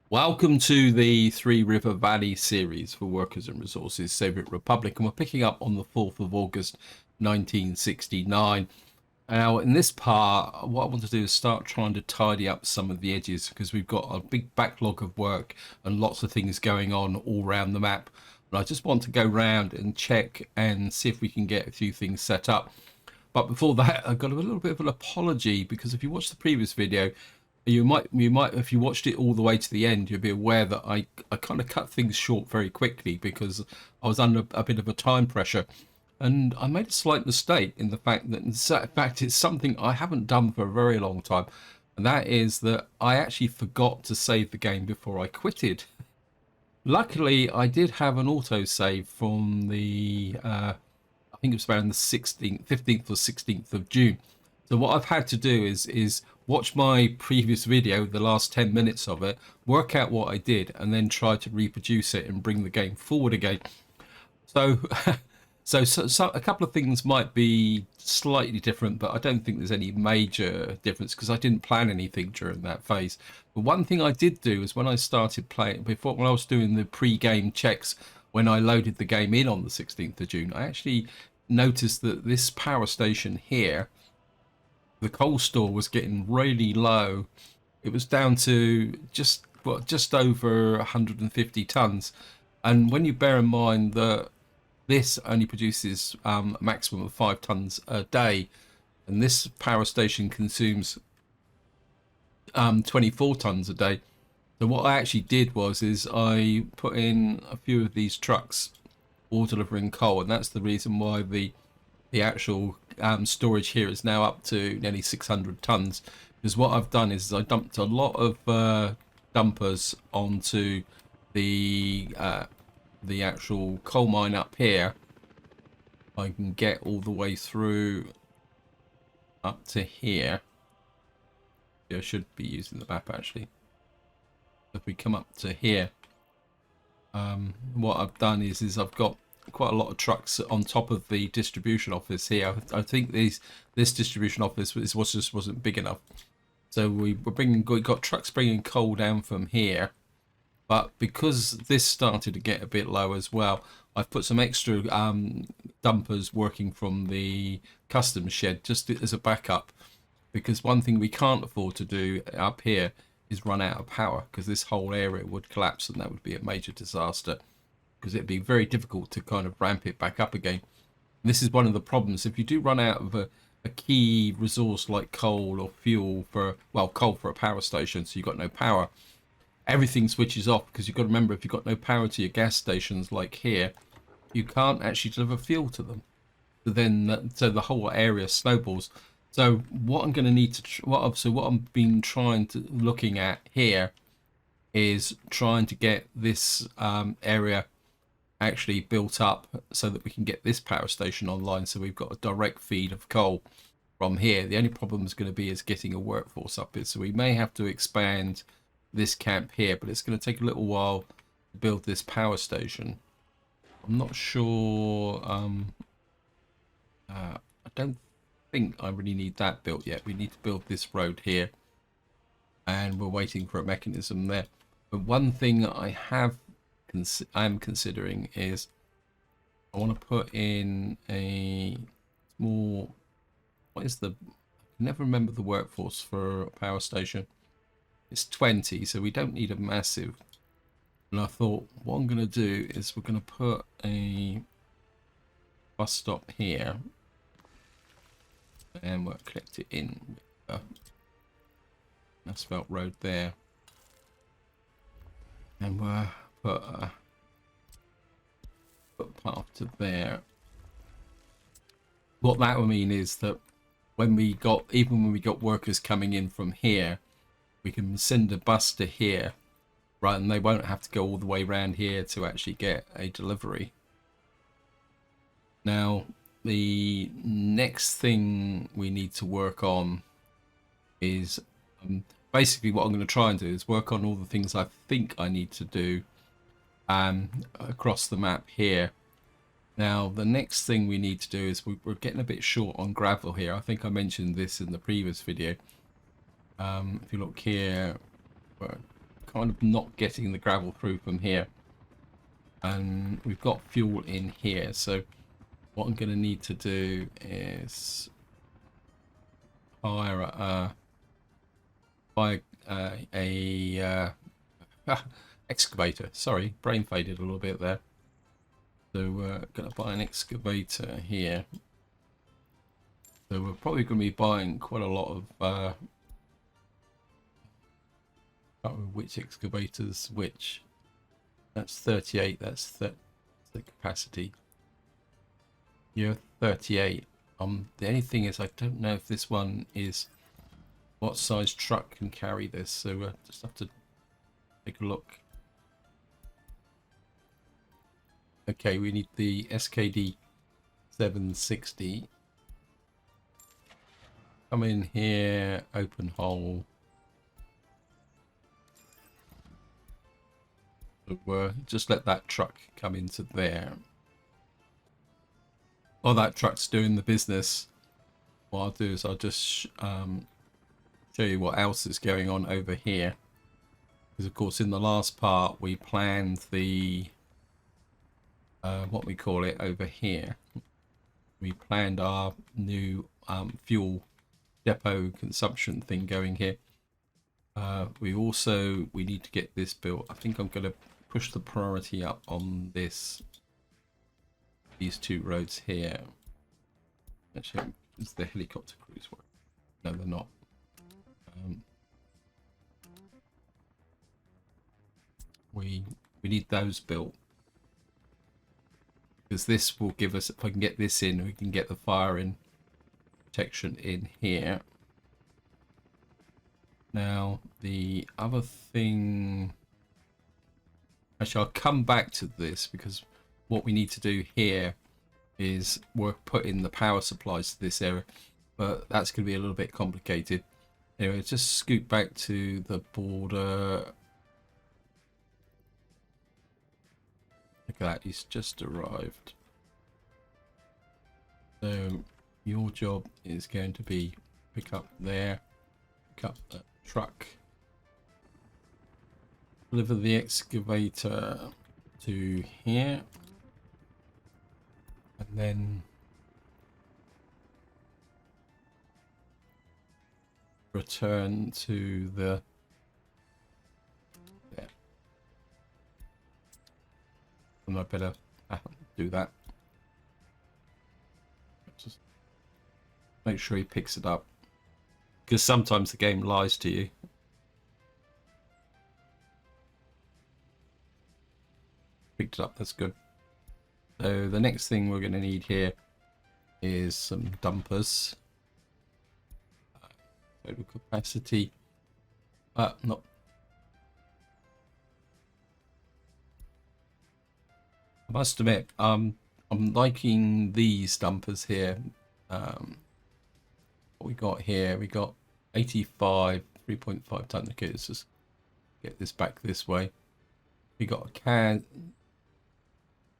Welcome to the Three River Valley series for Workers and Resources Soviet Republic, and we're picking up on the 4th of August 1969. Now, in this part, what I want to do is start trying to tidy up some of the edges because we've got a big backlog of work and lots of things going on all around the map. And I just want to go round and check and see if we can get a few things set up. But before that, I've got a little bit of an apology because if you watched the previous video, you might if you watched it all the way to the end, you'll be aware that I kind of cut things short very quickly because I was under a bit of a time pressure, and I made a slight mistake in the fact that in fact it's something I haven't done for a very long time, and that is that I actually forgot to save the game before I quitted. Luckily, I did have an auto save from the I think it was around the 16th, 15th or 16th of June. So what I've had to do is watch my previous video, the last 10 minutes of it, work out what I did, and then try to reproduce it and bring the game forward again. So, so a couple of things might be slightly different, but I don't think there's any major difference because I didn't plan anything during that phase. But one thing I did do is when I started playing, when I was doing the pre-game checks, when I loaded the game in on the 16th of June, I actually noticed that this power station here, the coal store, was getting really low. It was down to just over 150 tons. And when you bear in mind that this only produces a maximum of 5 tons a day, and this power station consumes 24 tons a day. So what I actually did is I put in a few of these trucks all delivering coal, and that's the reason why the actual storage here is now up to nearly 600 tons. Because what I've done is I dumped a lot of dumpers onto the actual coal mine up here. I can get all the way through up to here. I should be using the map actually. If we come up to here, what I've done is I've got quite a lot of trucks on top of the distribution office here. I think this distribution office just wasn't big enough, so we got trucks bringing coal down from here. But because this started to get a bit low as well, I've put some extra dumpers working from the customs shed just as a backup, because one thing we can't afford to do up here is run out of power, because this whole area would collapse and that would be a major disaster, because it'd be very difficult to kind of ramp it back up again. And this is one of the problems. If you do run out of a key resource like coal or fuel for, well, coal for a power station, so you've got no power, everything switches off, because you've got to remember, if you've got no power to your gas stations like here, you can't actually deliver fuel to them. So then, so the whole area snowballs. So what I'm going to need to, what I've been looking at here is trying to get this area actually built up so that we can get this power station online, so we've got a direct feed of coal from here. The only problem is going to be is getting a workforce up here, so we may have to expand this camp here, but it's going to take a little while to build this power station. I'm not sure. I don't think I really need that built yet. We need to build this road here, and we're waiting for a mechanism there. But one thing I'm considering is I want to put in a small, what is the, I can never remember the workforce for a power station. It's 20, so we don't need a massive. And I thought what I'm going to do is we're going to put a bus stop here, and we'll connect it in with an asphalt road there, and we'll put a path to there. What that will mean is that when we got workers coming in from here, we can send a bus to here, right, and they won't have to go all the way around here to actually get a delivery. Now, the next thing we need to work on is basically what I'm going to try and do is work on all the things I think I need to do across the map here. Now, the next thing we need to do is we're getting a bit short on gravel here. I think I mentioned this in the previous video. If you look here, we're kind of not getting the gravel through from here. And we've got fuel in here, so what I'm going to need to do is hire a excavator. Sorry, brain faded a little bit there. So we're going to buy an excavator here. So we're probably going to be buying quite a lot of I can't remember which excavators which. That's 38. That's the capacity. Yeah, 38. The only thing is I don't know if this one is what size truck can carry this. So we'll just have to take a look. Okay, we need the SKD 760. Come in here, open hole. So just let that truck come into there. While that truck's doing the business, what I'll do is I'll just show you what else is going on over here. Because of course in the last part we planned the what we call it over here. We planned our new fuel depot consumption thing going here. We need to get this built. I think I'm going to push the priority up on these two roads here. Actually, is the helicopter crews work? No, they're not. We need those built, because this will give us, if I can get this in, we can get the firing protection in here. Now the other thing, actually I'll come back to this, because what we need to do here is put in the power supplies to this area, but that's going to be a little bit complicated. Anyway, just scoot back to the border. Look at that, he's just arrived. So your job is going to be pick up there, pick up the truck, deliver the excavator to here, and then return to the there. And I better do that. Just make sure he picks it up, because sometimes the game lies to you. Picked it up, that's good. So the next thing we're going to need here is some dumpers. Total capacity. No. I must admit, I'm liking these dumpers here. What we got here, we got 85, 3.5 ton. Okay, let's just get this back this way. We got a can.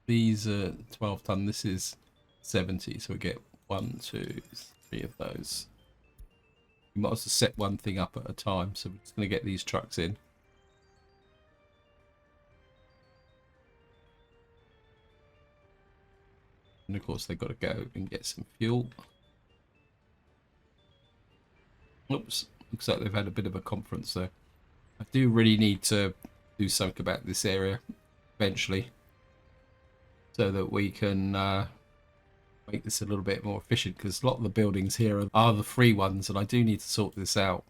These are 12 ton. This is 70, so we get 1, 2, 3 of those. We might as well set one thing up at a time, so we're just going to get these trucks in. And of course they've got to go and get some fuel. Oops, looks like they've had a bit of a conference there. I do really need to do something about this area eventually, so that we can make this a little bit more efficient, because a lot of the buildings here are the free ones, and I do need to sort this out.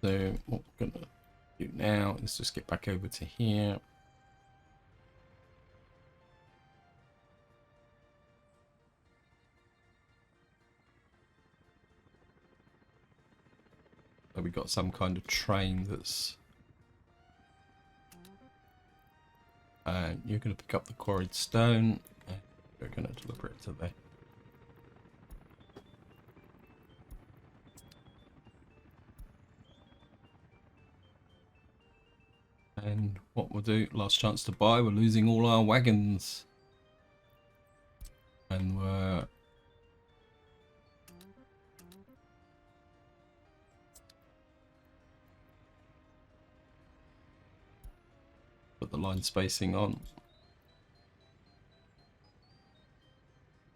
So what we're going to do now is just get back over to here. So we've got some kind of train that's... And you're going to pick up the quarried stone, and you're going to deliver it to there. And what we'll do, last chance to buy, we're losing all our wagons. And we're... Put the line spacing on.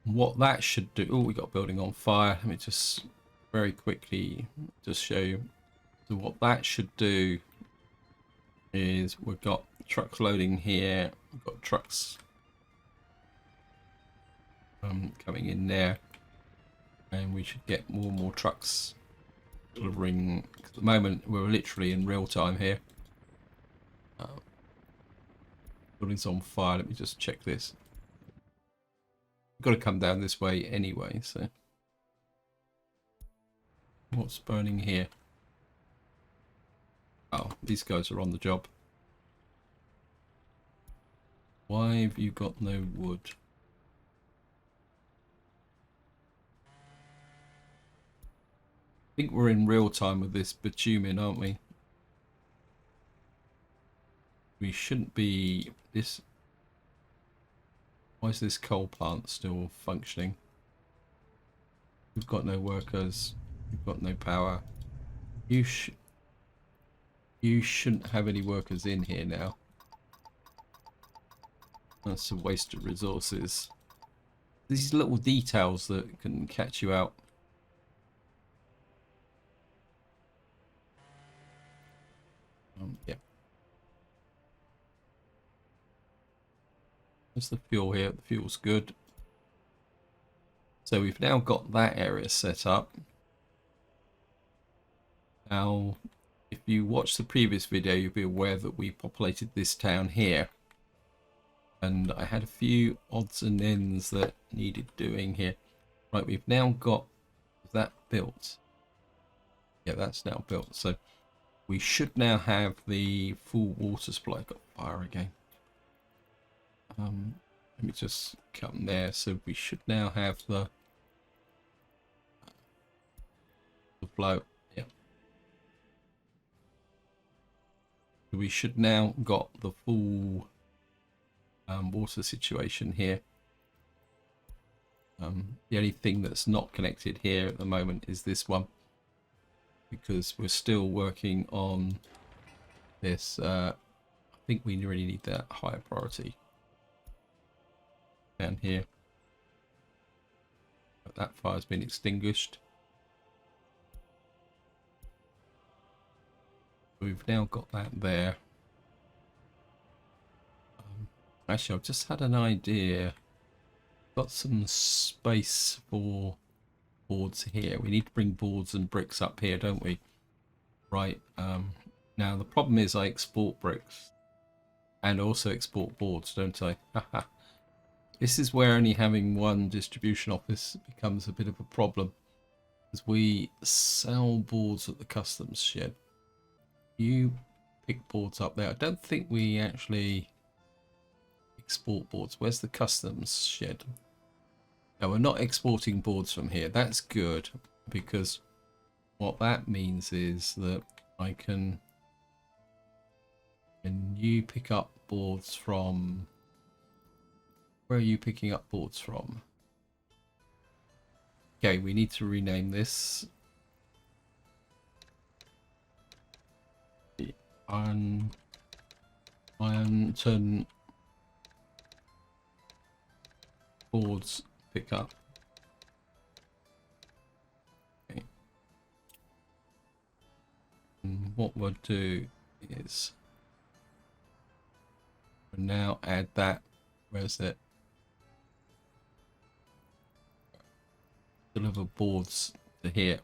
What that should do... Oh, we got a building on fire. Let me just very quickly just show you. So what that should do is we've got trucks loading here. We've got trucks coming in there. And we should get more and more trucks delivering. At the moment, we're literally in real time here. Building's on fire. Let me just check this. We've got to come down this way anyway, so... What's burning here? Oh, these guys are on the job. Why have you got no wood? I think we're in real time with this bitumen, aren't we? We shouldn't be... This... Why is this coal plant still functioning? We've got no workers. We've got no power. You shouldn't have any workers in here now. That's a waste of resources. These little details that can catch you out. Yeah. There's the fuel here. The fuel's good. So we've now got that area set up. Now, if you watch the previous video, you'll be aware that we populated this town here. And I had a few odds and ends that needed doing here. Right, we've now got that built. Yeah, that's now built. So we should now have the full water supply. Got fire again. Let me just come there. So we should now have the flow. Yeah. We should now got the full water situation here. The only thing that's not connected here at the moment is this one, because we're still working on this. I think we really need that higher priority down here. But that fire's been extinguished. We've now got that there. Actually, I've just had an idea. Got some space for boards here. We need to bring boards and bricks up here, don't we? Right. Now the problem is I export bricks and also export boards, don't I? This is where only having one distribution office becomes a bit of a problem, because we sell boards at the customs shed. You pick boards up there. I don't think we actually export boards. Where's the customs shed? Now, we're not exporting boards from here. That's good, because what that means is that I can... And you pick up boards from... Where are you picking up boards from? Okay, we need to rename this. The Ironton boards pick up. Okay. And what we'll do is we'll now add that. Where's it? Deliver boards to here.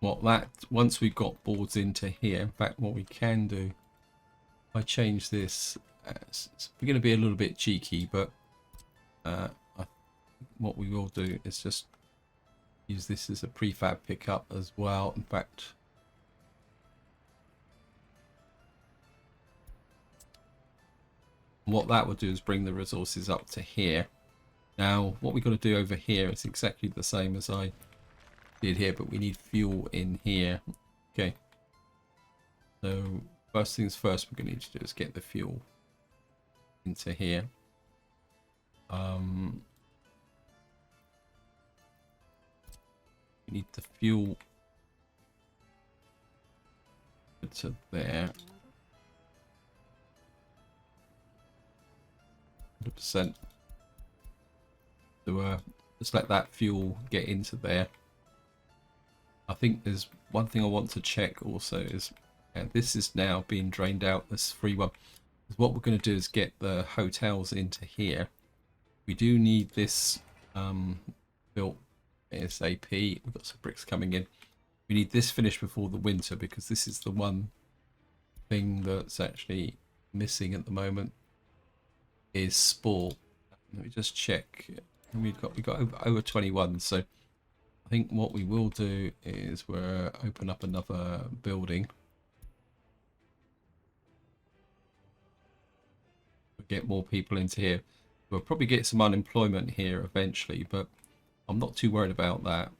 Once we've got boards into here, in fact, what we can do, if I change this, we're going to be a little bit cheeky, but what we will do is just use this as a prefab pickup as well. In fact, what that will do is bring the resources up to here. Now, what we've got to do over here is exactly the same as I did here, but we need fuel in here. Okay. So, first things first, we're going to need to do is get the fuel into here. We need the fuel to there. 100%. So just let that fuel get into there. I think there's one thing I want to check also is, this is now being drained out, this free one. What we're going to do is get the hotels into here. We do need this built ASAP. We've got some bricks coming in. We need this finished before the winter, because this is the one thing that's actually missing at the moment is sport. Let me just check. And we got over 21, so I think what we will do is we'll open up another building. We'll get more people into here. We'll probably get some unemployment here eventually, but I'm not too worried about that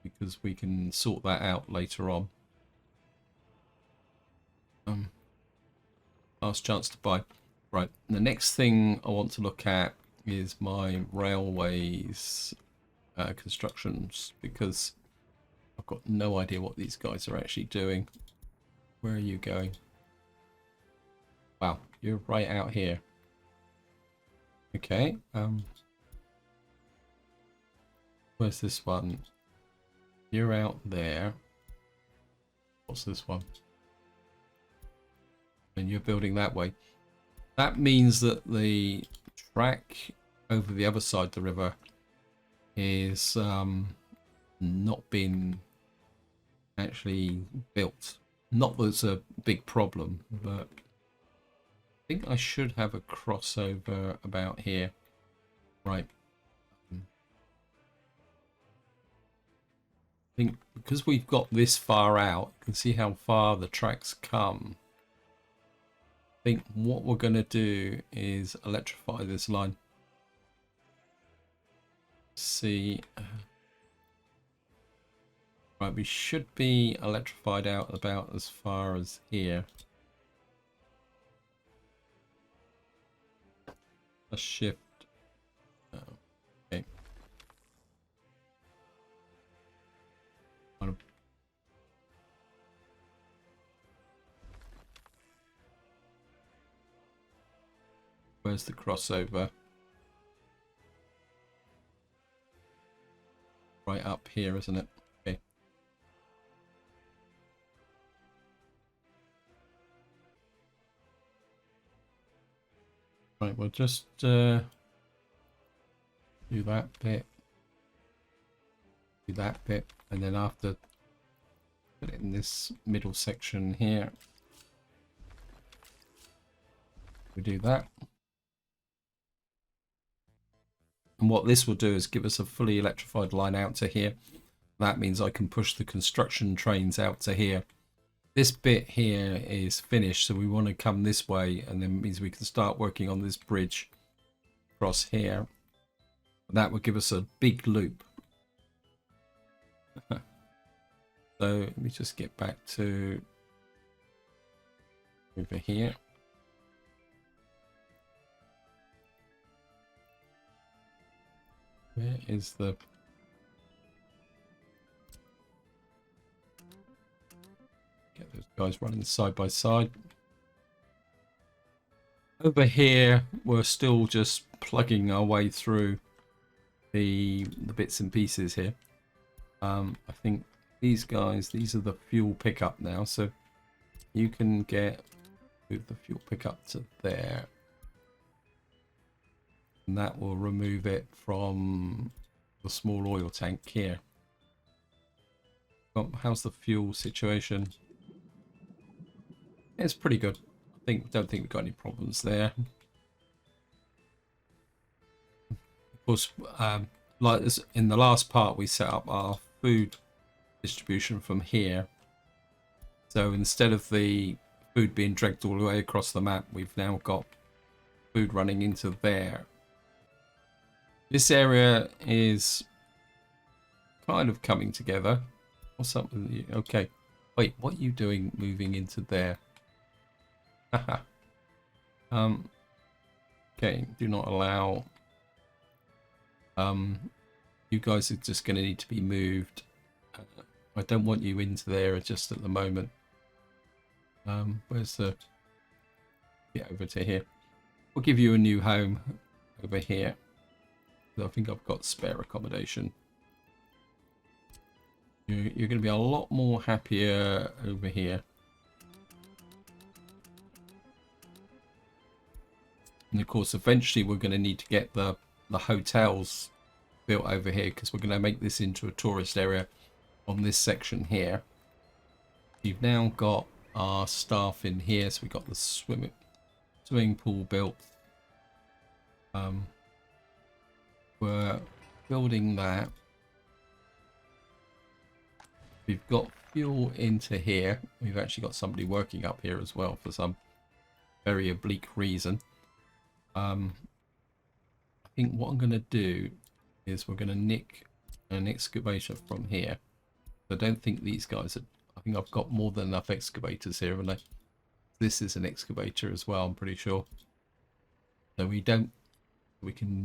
because we can sort that out later on. Last chance to buy. Right, the next thing I want to look at is my railways constructions, because I've got no idea what these guys are actually doing. Where are you going? Wow, you're right out here. Okay, where's this one? You're out there. What's this one? And you're building that way. That means that the track over the other side of the river is not been actually built. Not that it's a big problem, but I think I should have a crossover about here. Right. I think because we've got this far out, you can see how far the tracks come. I think what we're going to do is electrify this line. See. Right, we should be electrified out about as far as here. A shift. Okay. Where's the crossover? Right up here, isn't it? Okay. Right, we'll just do that bit. Do that bit, and then after, put it in this middle section here. We do that. And what this will do is give us a fully electrified line out to here. That means I can push the construction trains out to here. This bit here is finished, so we want to come this way, and then it means we can start working on this bridge across here. That would give us a big loop. So let me just get back to over here. Where is the... Get those guys running side by side. Over here, we're still just plugging our way through the bits and pieces here. I think these guys, these are the fuel pickup now, so you can move the fuel pickup to there. And that will remove it from the small oil tank here. How's the fuel situation? It's pretty good. Don't think we've got any problems there. Of course, like this, in the last part, we set up our food distribution from here. So instead of the food being dragged all the way across the map, we've now got food running into there. This area is kind of coming together. What's up with you? Okay. Wait, what are you doing moving into there? Haha. Okay, do not allow. You guys are just going to need to be moved. I don't want you into there just at the moment. Where's the... Get over to here. We'll give you a new home. over here. I think I've got spare accommodation. You're going to be a lot more happier over here. And of course, eventually we're going to need to get the hotels built over here, because we're going to make this into a tourist area on this section here. You've now got our staff in here, so we've got the swimming pool built. We're building that. We've got fuel into here. We've actually got somebody working up here as well for some very oblique reason. I think what I'm going to do is we're going to nick an excavator from here. I don't think these guys are... I think I've got more than enough excavators here, haven't I? This is an excavator as well, I'm pretty sure. So we can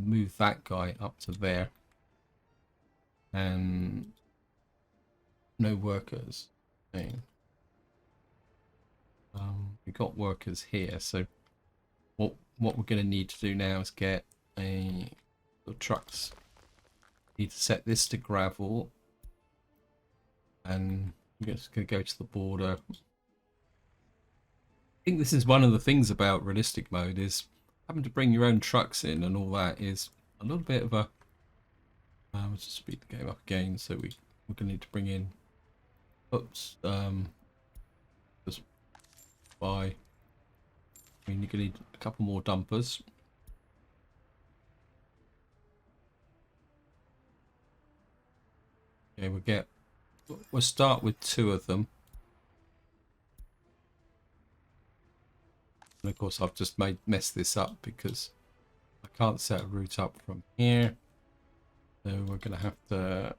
move that guy up to there. And no workers. Okay. We've got workers here, so what we're going to need to do now is get the trucks. Need to set this to gravel, and we're just going to go to the border. I think this is one of the things about realistic mode, is having to bring your own trucks in and all that is a little bit of a... let's just speed the game up again. So we're going to need to bring in... Oops. Just by... I mean, you're going to need a couple more dumpers. Okay, we'll start with 2 of them. And of course I've just messed this up because I can't set a route up from here. So we're going to have to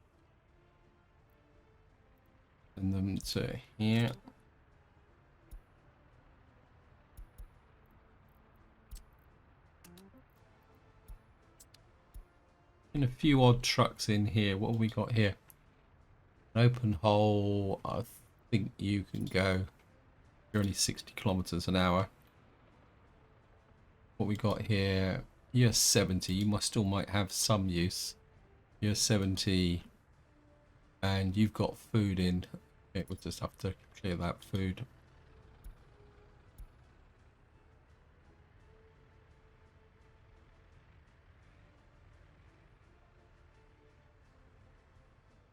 send them to here. And a few odd trucks in here. What have we got here? An open hole. I think you can go. You're only 60 kilometers an hour. What we got here? You're 70. You still might have some use. You're 70, and you've got food in. Okay, we'll just have to clear that food.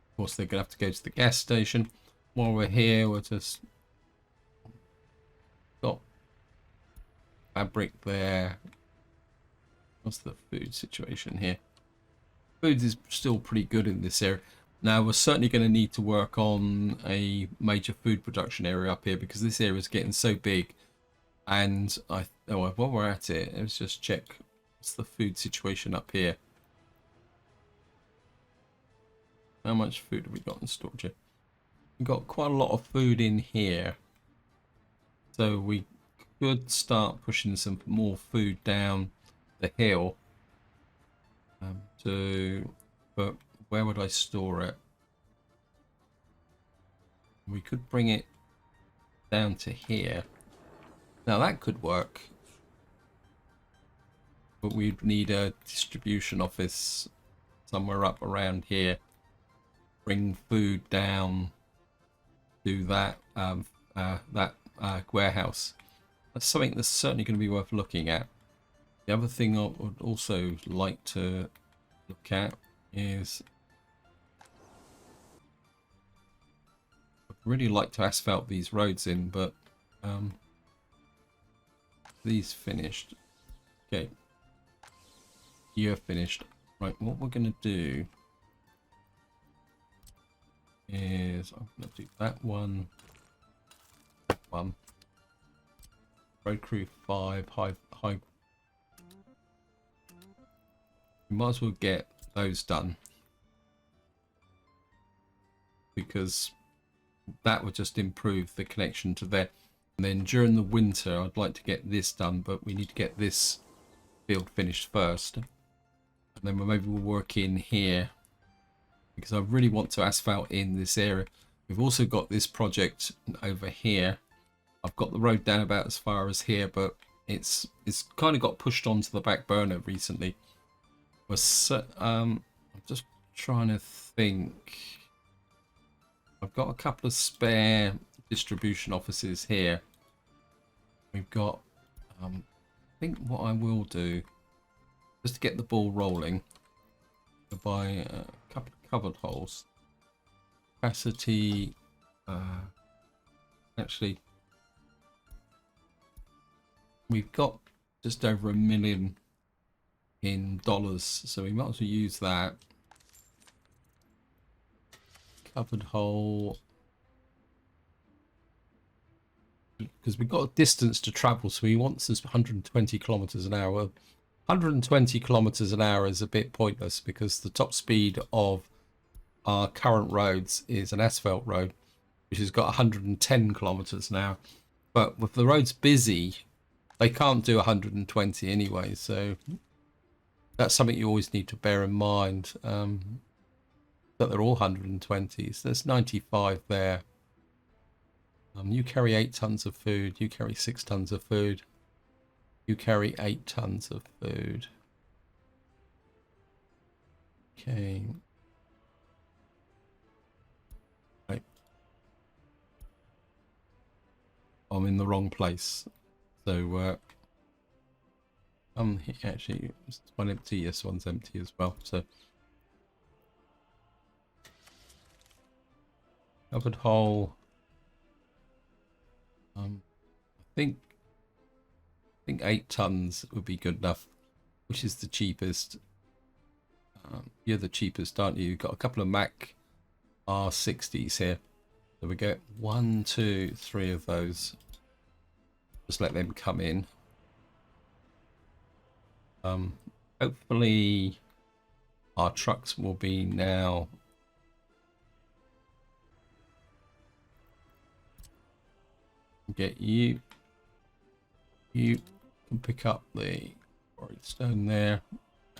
Of course, they're going to have to go to the gas station. While we're here, we're just got fabric there. What's the food situation here? Food is still pretty good in this area. Now, we're certainly going to need to work on a major food production area up here, because this area is getting so big. And while we're at it, let's just check what's the food situation up here. How much food have we got in storage here? We've got quite a lot of food in here. So we could start pushing some more food down the hill. But where would I store it? We could bring it down to here. Now that could work. But we'd need a distribution office somewhere up around here. Bring food down to that warehouse. That's something that's certainly going to be worth looking at. The other thing I would also like to look at is, I'd really like to asphalt these roads in, but these finished. Okay, you're finished. Right, what we're going to do is I'm going to do that one. Road crew 5, high. We might as well get those done, because that would just improve the connection to there. And then during the winter, I'd like to get this done, but we need to get this field finished first. And then maybe we'll work in here, because I really want to asphalt in this area. We've also got this project over here. I've got the road down about as far as here, but it's kind of got pushed onto the back burner recently. I'm just trying to think. I've got a couple of spare distribution offices here. We've got, I think what I will do, just to get the ball rolling, to buy a couple of covered holes. Capacity, actually, we've got just over $1 million in dollars, so we might as well use that. Covered hole. Because we've got a distance to travel, so he wants us 120 kilometers an hour. Well, 120 kilometers an hour is a bit pointless because the top speed of our current roads is an asphalt road, which has got 110 kilometers an hour. But with the roads busy, they can't do 120 anyway. So that's something you always need to bear in mind. That they're all 120s. There's 95 there. You carry 8 tons of food. You carry 6 tons of food. You carry 8 tons of food. Okay. Right. I'm in the wrong place. So, actually, this one empty. This one's empty as well. So, covered hole. I think 8 tons would be good enough, which is the cheapest. You're the cheapest, aren't you? You've got a couple of Mac R60s here. So we get 1, 2, 3 of those. Just let them come in. Hopefully our trucks will be now. Get you. You can pick up the quarried stone there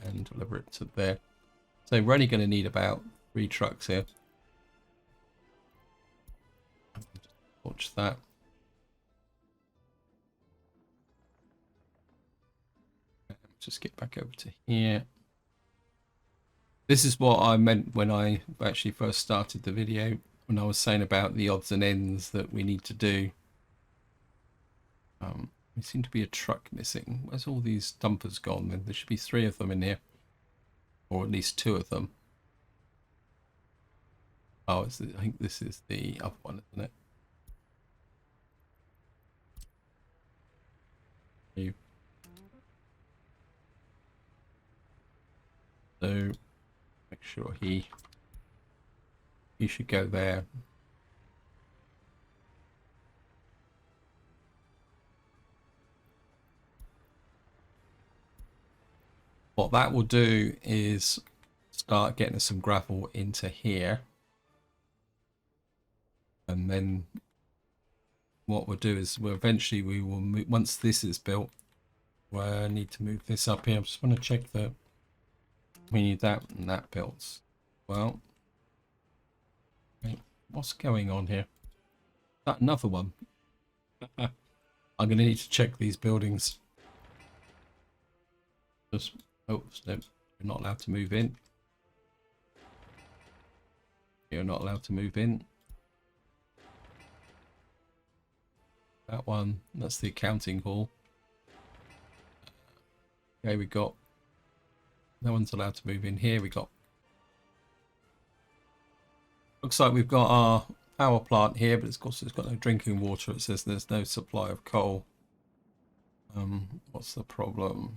and deliver it to there. So we're only going to need about 3 trucks here. Watch that. Just get back over to here. This is what I meant when I actually first started the video, when I was saying about the odds and ends that we need to do. There seem to be a truck missing. Where's all these dumpers gone then? There should be 3 of them in here. Or at least 2 of them. Oh, I think this is the other one, isn't it? So make sure he should go there. What that will do is start getting some gravel into here. And then what we'll do is eventually we will move, once this is built, we'll need to move this up here. I just want to check that we need that and that built. Well, what's going on here? That another one. I'm going to need to check these buildings. Just, oh, no, you're not allowed to move in. You're not allowed to move in. That one, that's the accounting hall. Okay, we got, no one's allowed to move in here. We got, looks like we've got our power plant here, but of course it's got no drinking water. It says there's no supply of coal. What's the problem?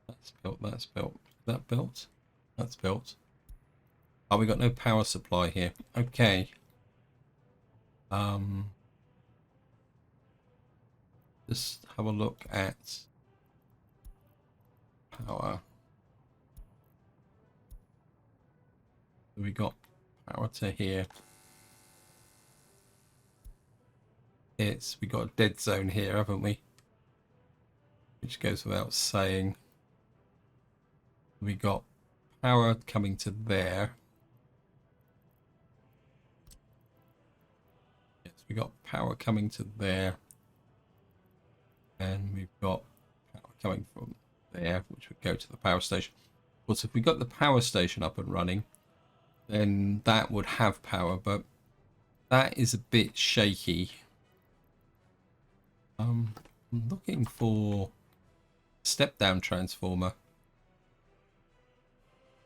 That's built, that's built. That built? That's built. Oh, we got no power supply here. Okay. Just have a look at power. We got power to here. We got a dead zone here, haven't we? Which goes without saying. We got power coming to there. Yes, we got power coming to there. and we've got power coming from there, which would go to the power station. Of course, if we got the power station up and running, then that would have power, but that is a bit shaky. I'm looking for a step-down transformer.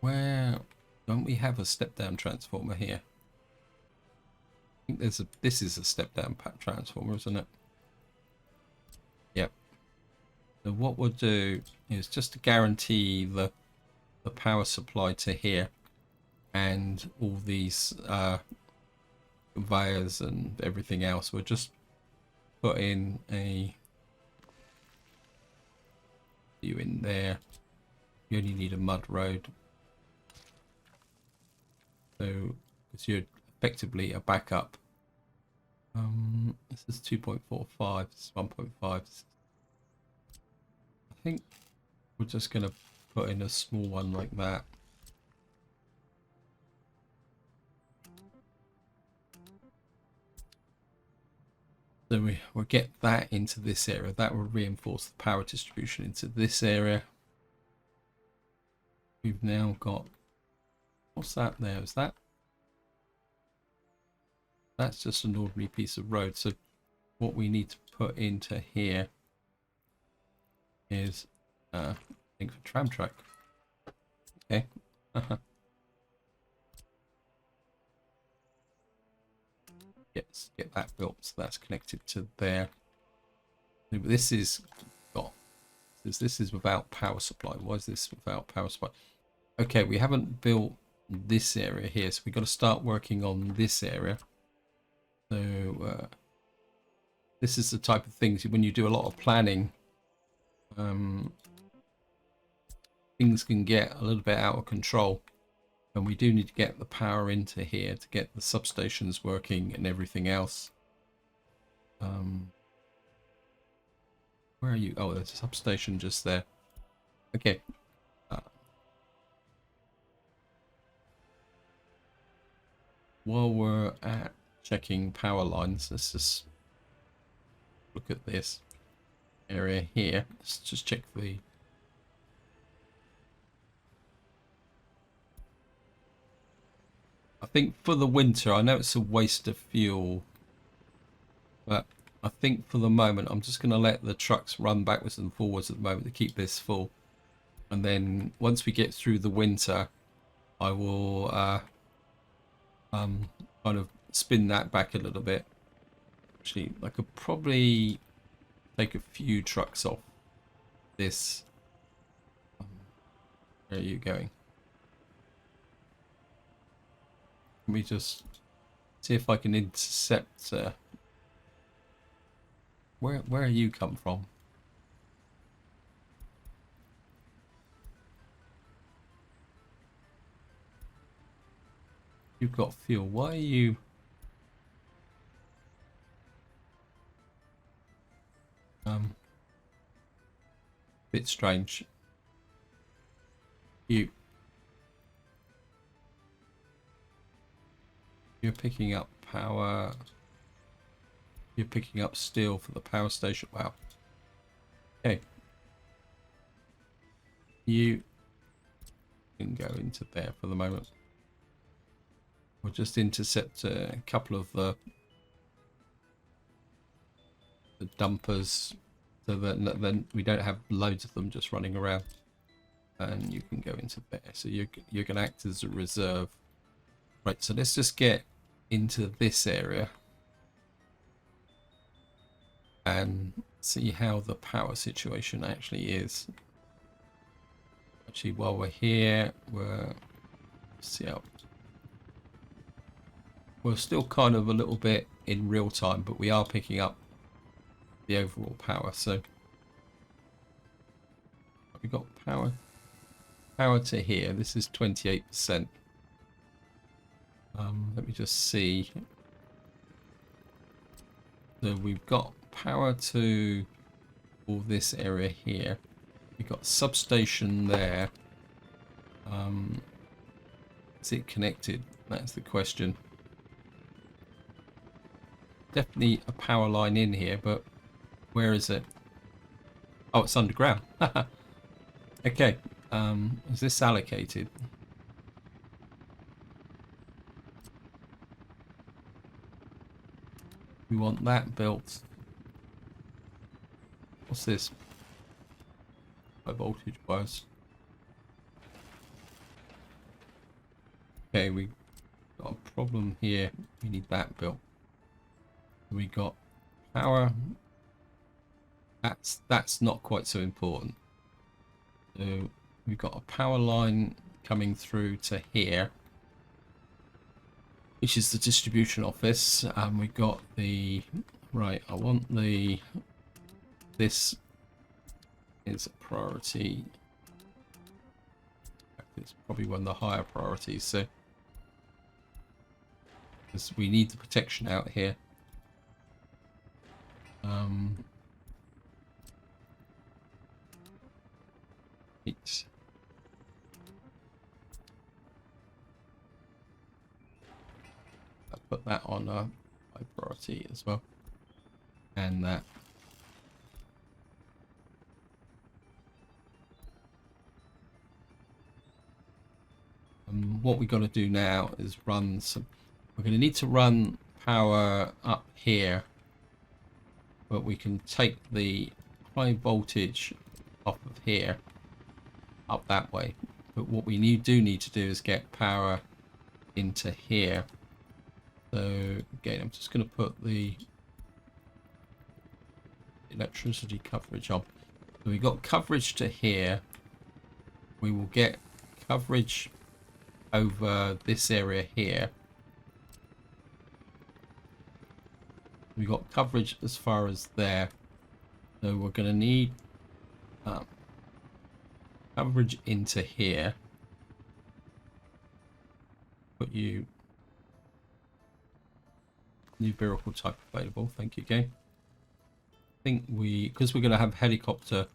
Where don't we have a step-down transformer here? I think there's a. This is a step-down transformer, isn't it? Yep. So what we'll do is just to guarantee the power supply to here and all these conveyors and everything else, we'll just put in a you in there. You only need a mud road, so because you're effectively a backup. This is 2.45. This is 1.5. I think we're just going to put in a small one like that. So we'll get that into this area. That will reinforce the power distribution into this area. We've now got, what's that there? Is that? That's just an ordinary piece of road. So what we need to put into here is I think for tram track. Okay. Yes, get that built. So that's connected to there. This is got. This is without power supply. Why is this without power supply? Okay, we haven't built this area here, so we've got to start working on this area. So this is the type of things when you do a lot of planning, things can get a little bit out of control, and we do need to get the power into here to get the substations working and everything else. Where are you? Oh, there's a substation just there. Okay. While we're at checking power lines, let's just look at this area here. Let's just check the I think for the winter, I know it's a waste of fuel, but I think for the moment I'm just going to let the trucks run backwards and forwards at the moment to keep this full, and then once we get through the winter I will kind of spin that back a little bit. Actually, I could probably take a few trucks off this. Where are you going? Let me just see if I can intercept. Where you come from? You've got fuel. Why are you? Bit strange. You're picking up power. You're picking up steel for the power station. Wow. Okay. You can go into there for the moment. We'll just intercept a couple of the dumpers, so that then we don't have loads of them just running around. And you can go into there. So you can act as a reserve. Right. So let's just get into this area and see how the power situation actually is. Actually, while we're here, we're still kind of a little bit in real time, but we are picking up the overall power. So we've got power to here. This is 28%. Let me just see. So we've got power to all this area here. We've got substation there. Is it connected? That's the question. Definitely a power line in here, but where is it? Oh, it's underground. Okay. Is this allocated? We want that built. What's this? High voltage wires. Okay, we got a problem here. We need that built. We got power. That's not quite so important. So we've got a power line coming through to here, which is the distribution office. And we got the right. I want the this is a priority. It's probably one of the higher priorities. So because we need the protection out here. It's I'll put that on a high priority as well, and that. What we got to do now is run some. We're going to need to run power up here, but we can take the high voltage off of here up that way. But what we do need to do is get power into here. So again, I'm just going to put the electricity coverage on. So we got coverage to here. We will get coverage over this area here. We got coverage as far as there. So we're going to need coverage into here. Put you new vehicle type available. Thank you, game. I think because we're going to have helicopter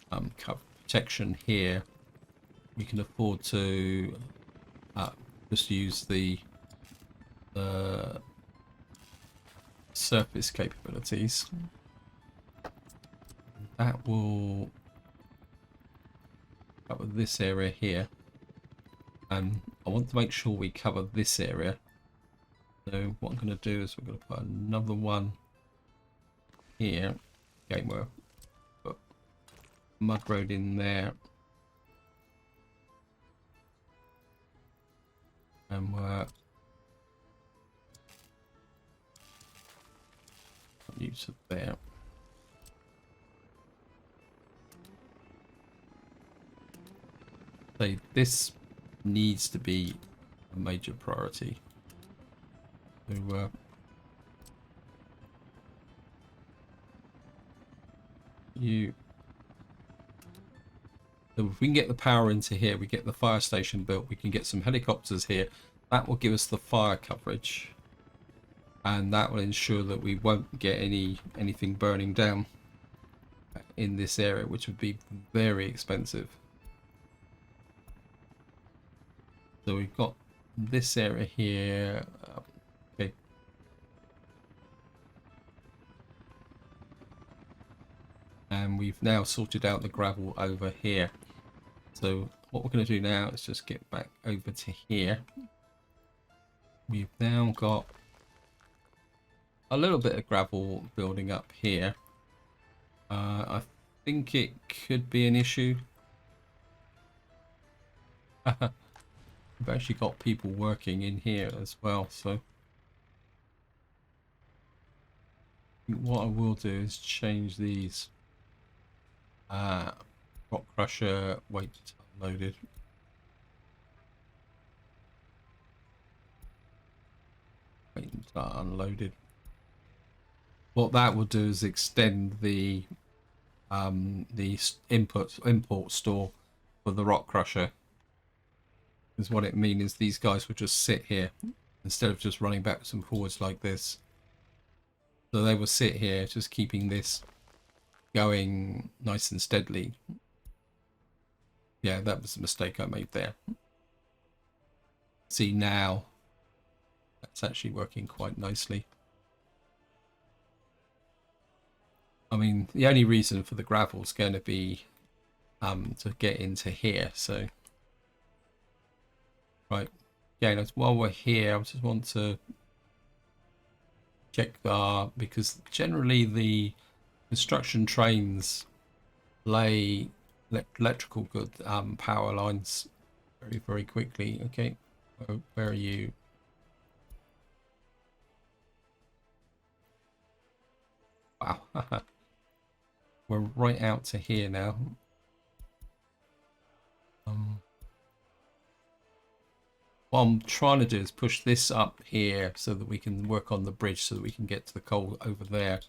protection here, we can afford to just use the surface capabilities. That will cover this area here, and I want to make sure we cover this area. So what I'm going to do is we're going to put another one here. Okay, we'll put mud road in there. And we're new to there. So this needs to be a major priority. So so if we can get the power into here, we get the fire station built, we can get some helicopters here. That will give us the fire coverage, and that will ensure that we won't get anything burning down in this area, which would be very expensive. So we've got this area here. Okay. And we've now sorted out the gravel over here. So what we're going to do now is just get back over to here. We've now got a little bit of gravel building up here. I think it could be an issue. We've actually got people working in here as well, so what I will do is change these. Rock crusher weight unloaded. Weight unloaded. What that will do is extend the import store for the rock crusher. Because what it means is these guys will just sit here instead of just running backwards and forwards like this. So they will sit here, just keeping this going nice and steadily. Yeah, that was a mistake I made there. See, now that's actually working quite nicely. I mean, the only reason for the gravel is going to be to get into here. So, right, yeah. While we're here, I just want to check because generally the construction trains lay electrical good power lines very quickly. Okay, where are you? Wow. We're right out to here now. What I'm trying to do is push this up here so that we can work on the bridge so that we can get to the coal over there.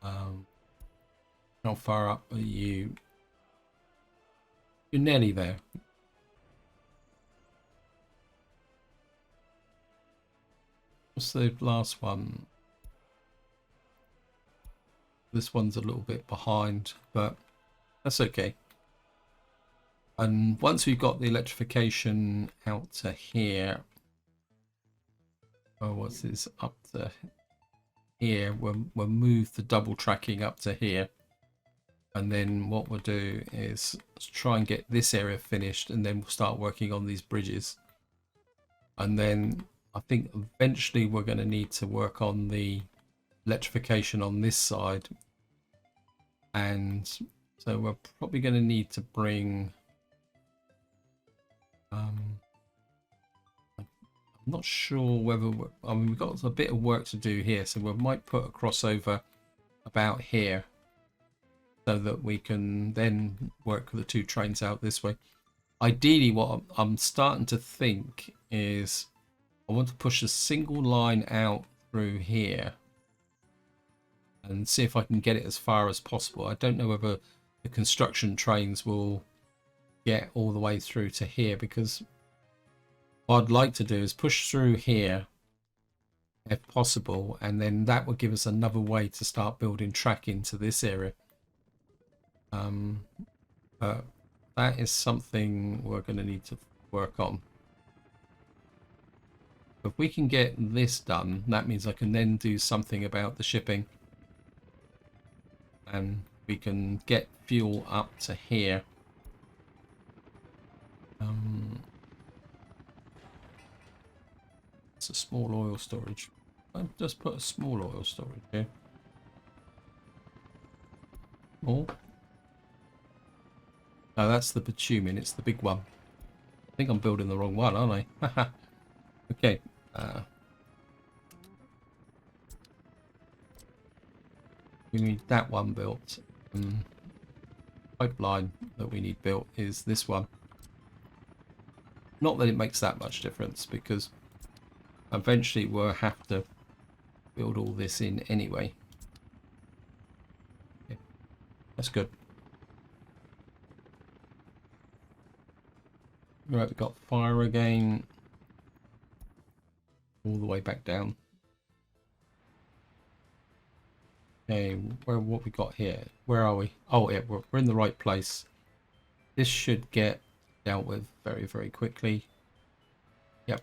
How far up are you? You're nearly there. What's the last one? This one's a little bit behind, but that's okay. And once we've got the electrification out to here, oh, what's this, up to here, we'll move the double tracking up to here. And then what we'll do is try and get this area finished, and then we'll start working on these bridges. And then I think eventually we're going to need to work on the electrification on this side. And so we're probably going to need to bring... I'm not sure whether I mean, we've got a bit of work to do here, so we might put a crossover about here so that we can then work the two trains out this way. Ideally, what I'm starting to think is I want to push a single line out through here and see if I can get it as far as possible. I don't know whether the construction trains will get all the way through to here, because what I'd like to do is push through here if possible, and then that will give us another way to start building track into this area. But that is something we're going to need to work on. If we can get this done, that means I can then do something about the shipping, and we can get fuel up to here. It's a small oil storage. I'll just put a small oil storage here. Oh. No, that's the bitumen. It's the big one. I think I'm building the wrong one, aren't I? Okay. We need that one built. Pipeline that we need built is this one. Not that it makes that much difference, because eventually we'll have to build all this in anyway. Okay. That's good. Right, we've got fire again. All the way back down. Okay, what we got here? Where are we? Oh, yeah, we're in the right place. This should get dealt with very quickly. Yep.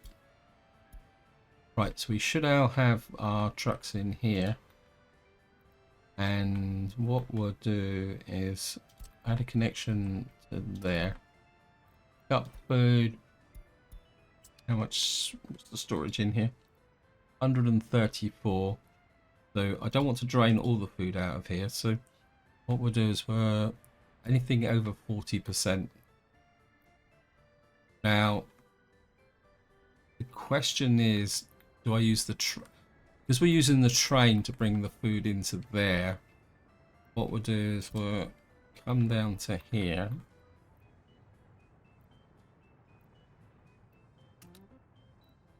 Right, so we should now have our trucks in here. And what we'll do is add a connection to there. Got food. How much? What's the storage in here? 134. So I don't want to drain all the food out of here. So what we'll do is we're anything over 40%. Now the question is, do I use the because we're using the train to bring the food into there. What we'll do is we'll come down to here.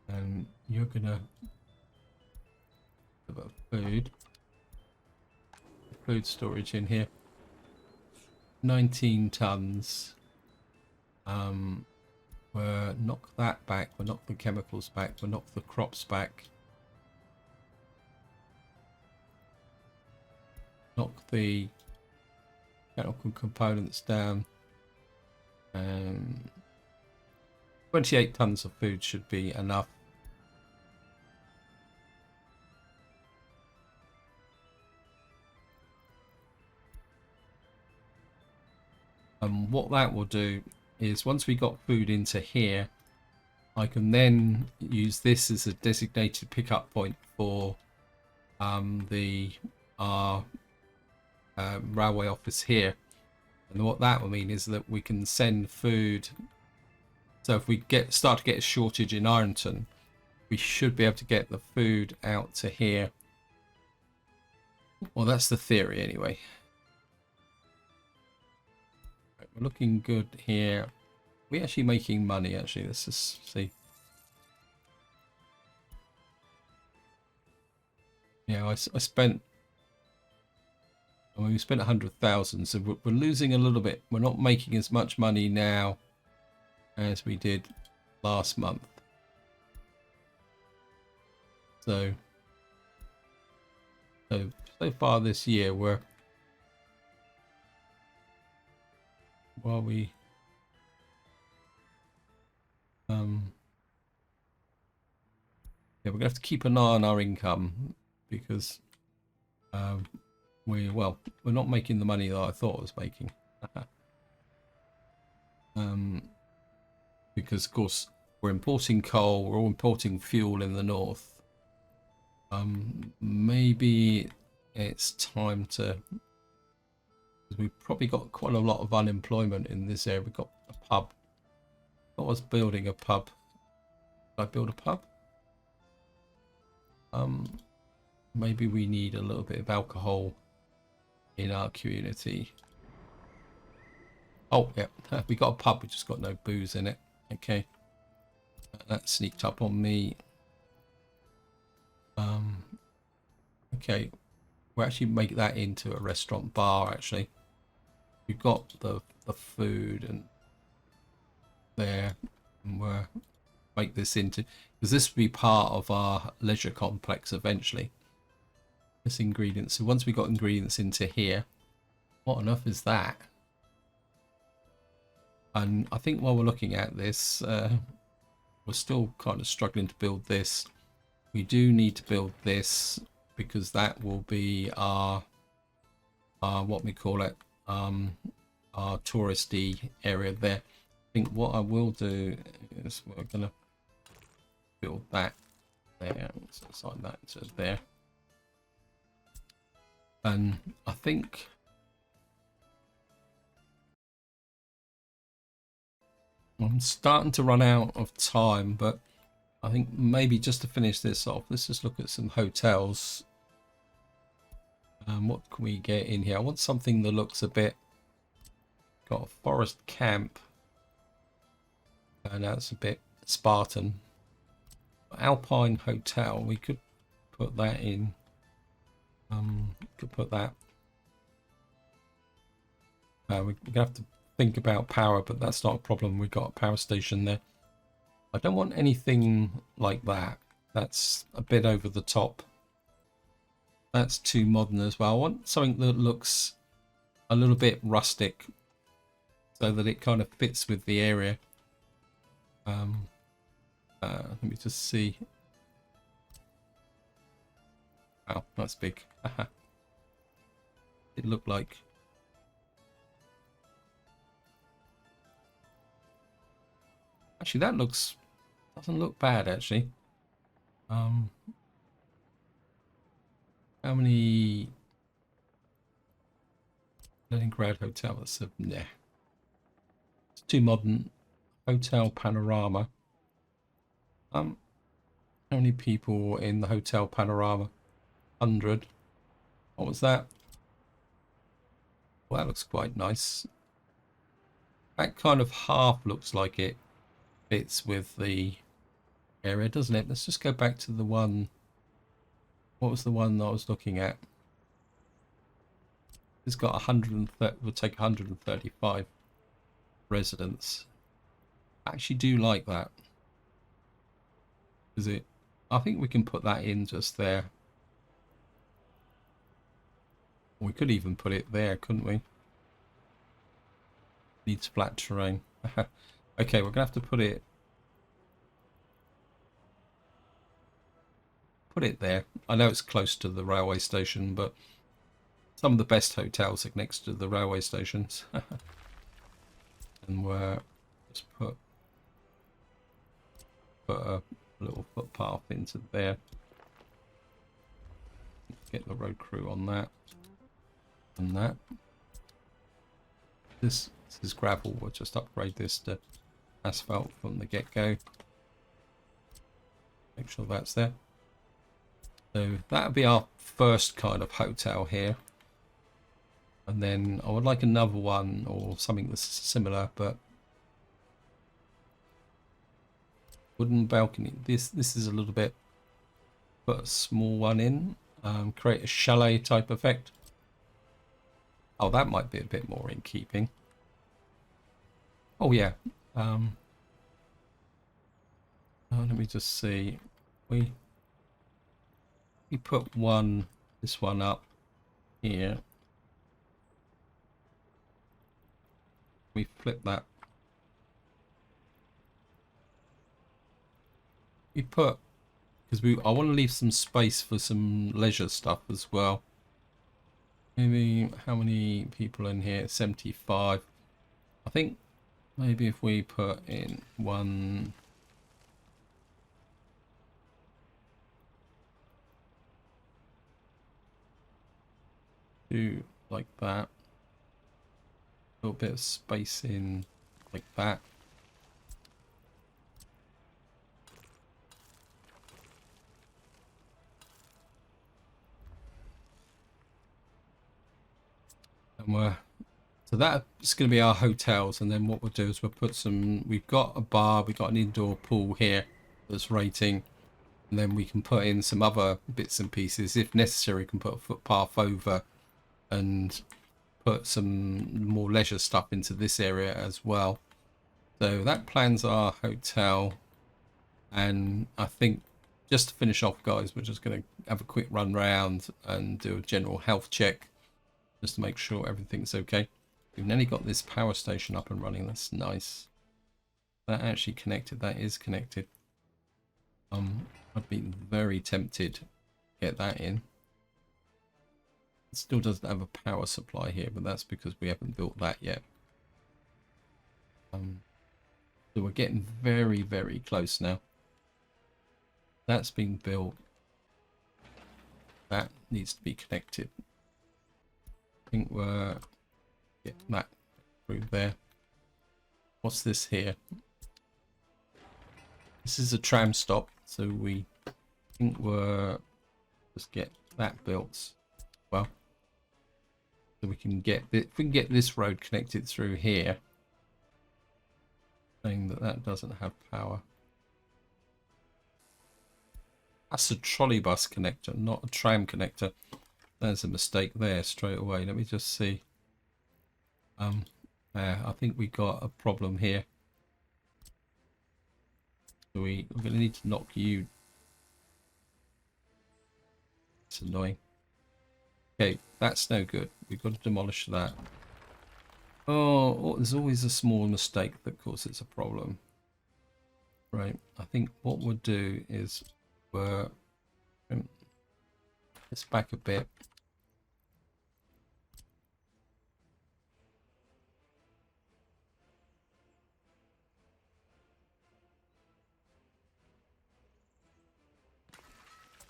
And you're gonna have a food storage in here. 19 tons. We'll knock that back. We'll knock the chemicals back. We'll knock the crops back. Knock the mechanical components down. 28 tons of food should be enough. What that will do is once we got food into here, I can then use this as a designated pickup point for the railway office here. And what that will mean is that we can send food. So if we start to get a shortage in Ironton, we should be able to get the food out to here. Well, that's the theory anyway. Right, we're looking good here. We're actually making money, actually. Let's just see. Yeah, I spent... I mean, we spent 100,000, so we're losing a little bit. We're not making as much money now as we did last month. So far this year, while we yeah, we're gonna have to keep an eye on our income because we're not making the money that I thought I was making. Because of course we're importing coal, we're all importing fuel in the north. Maybe it's time to, we've probably got quite a lot of unemployment in this area. We've got a pub. I was building a pub. Did I build a pub? Maybe we need a little bit of alcohol in our community. Oh yeah, we got a pub, we just got no booze in it. Okay, that sneaked up on me. Okay, we'll actually make that into a restaurant bar. Actually, we've got the food and there, and we'll make this into, because this will be part of our leisure complex eventually. This ingredients. So once we got ingredients into here, what on earth is that? And I think while we're looking at this, we're still kind of struggling to build this. We do need to build this because that will be our what we call it, our touristy area there. I think what I will do is we're gonna build that there, so assign that to there. And I think I'm starting to run out of time, but I think maybe just to finish this off, let's just look at some hotels. What can we get in here? I want something that looks a bit, got a forest camp, and that's a bit Spartan. Alpine Hotel, we could put that in. Could put that. We're gonna have to think about power, but that's not a problem. We've got a power station there. I don't want anything like that. That's a bit over the top. That's too modern as well. I want something that looks a little bit rustic so that it kind of fits with the area. Let me just see. Wow, that's big. It looked like. Actually, that doesn't look bad actually. How many Leningrad Hotel? That's yeah. It's too modern. Hotel Panorama. How many people in the Hotel Panorama? 100. What was that? Well, that looks quite nice. That kind of half looks like it fits with the area, doesn't it? Let's just go back to the one. What was the one that I was looking at? It's got 130. We'll take 135 residents. I actually do like that. Is it? I think we can put that in just there. We could even put it there, couldn't we? Needs flat terrain. Okay, we're gonna have to put it there. I know it's close to the railway station, but some of the best hotels are next to the railway stations. And we're just put a little footpath into there. Get the road crew on that and that. This is gravel. We'll just upgrade this to asphalt from the get-go. Make sure that's there. So that'll be our first kind of hotel here. And then I would like another one or something that's similar, but wooden balcony. This is a little bit, put a small one in. Create a chalet type effect. Oh, that might be a bit more in keeping. Oh yeah. Let me just see. We put this one up here. We flip that. We put, because I want to leave some space for some leisure stuff as well. Maybe how many people in here? 75. I think maybe if we put in one. Two like that. A little bit of space in like that. And so that's going to be our hotels, and then what we'll do is we'll put some, we've got a bar, we've got an indoor pool here that's rating, and then we can put in some other bits and pieces. If necessary, we can put a footpath over and put some more leisure stuff into this area as well. So that plans our hotel, and I think just to finish off, guys, we're just going to have a quick run round and do a general health check just to make sure everything's okay. We've nearly got this power station up and running. That's nice. That actually connected. That is connected. I've been very tempted to get that in. It still doesn't have a power supply here, but that's because we haven't built that yet. So we're getting very, very close now. That's been built. That needs to be connected. I think we're getting that through there. What's this here? This is a tram stop, so we think we're just get that built. Well, so we can get if we can get this road connected through here. Saying that doesn't have power. That's a trolley bus connector, not a tram connector. There's a mistake there straight away. Let me just see. I think we got a problem here. So we're going to need to knock you. It's annoying. Okay, that's no good. We've got to demolish that. Oh, there's always a small mistake that causes a problem. Right, I think what we'll do is we're this back a bit.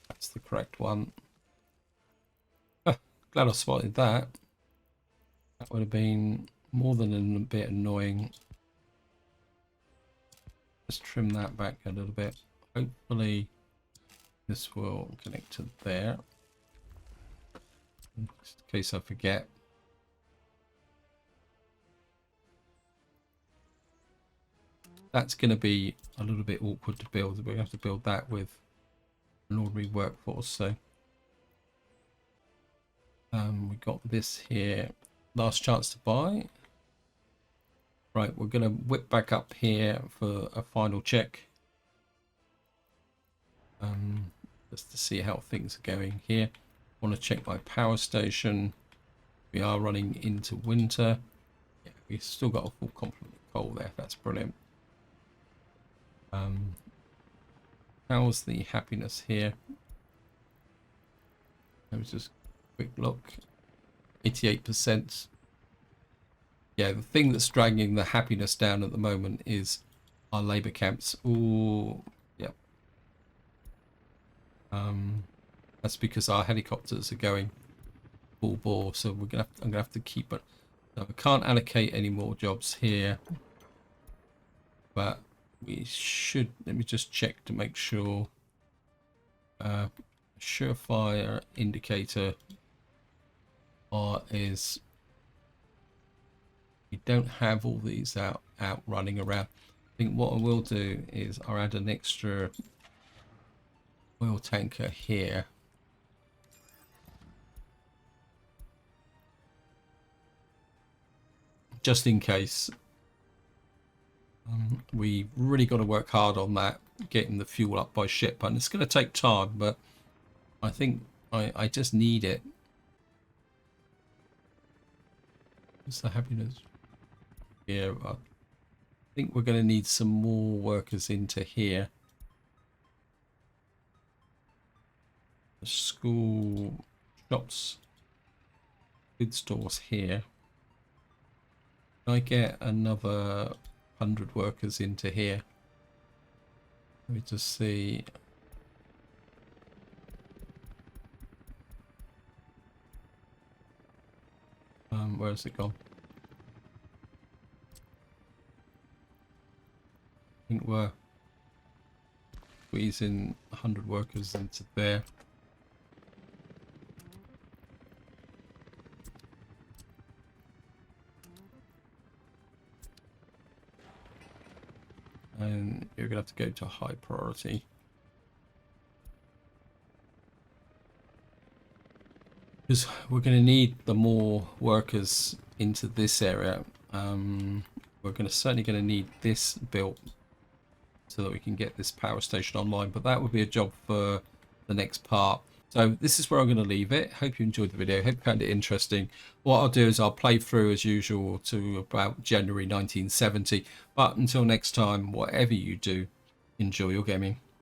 That's the correct one. Glad I spotted that. That would have been more than a bit annoying. Just trim that back a little bit. Hopefully this will connect to there. Just in case I forget. That's going to be a little bit awkward to build. We have to build that with an ordinary workforce. So we got this here. Last chance to buy. Right, we're going to whip back up here for a final check. Just to see how things are going here. I want to check my power station. We are running into winter. Yeah, we've still got a full complement of coal there. That's brilliant. How's the happiness here? Let me just quick look. 88%. yeah, the thing that's dragging the happiness down at the moment is our labour camps. Ooh, yeah. That's because our helicopters are going full bore, so I'm gonna have to keep it. So I can't allocate any more jobs here, but we should. Let me just check to make sure. Surefire indicator is we don't have all these out running around. I think what I will do is I'll add an extra oil tanker here. Just in case. We really got to work hard on that, getting the fuel up by ship, and it's going to take time, but I think I just need it. What's the happiness? Yeah, I think we're going to need some more workers into here. The school, shops, food stores here. Can I get another 100 workers into here? Let me just see. Where's it gone? I think we're squeezing 100 workers into there. And you're gonna have to go to high priority. Because we're going to need the more workers into this area. We're certainly going to need this built so that we can get this power station online. But that would be a job for the next part. So this is where I'm going to leave it. Hope you enjoyed the video. Hope you found it interesting. What I'll do is I'll play through as usual to about January 1970. But until next time, whatever you do, enjoy your gaming.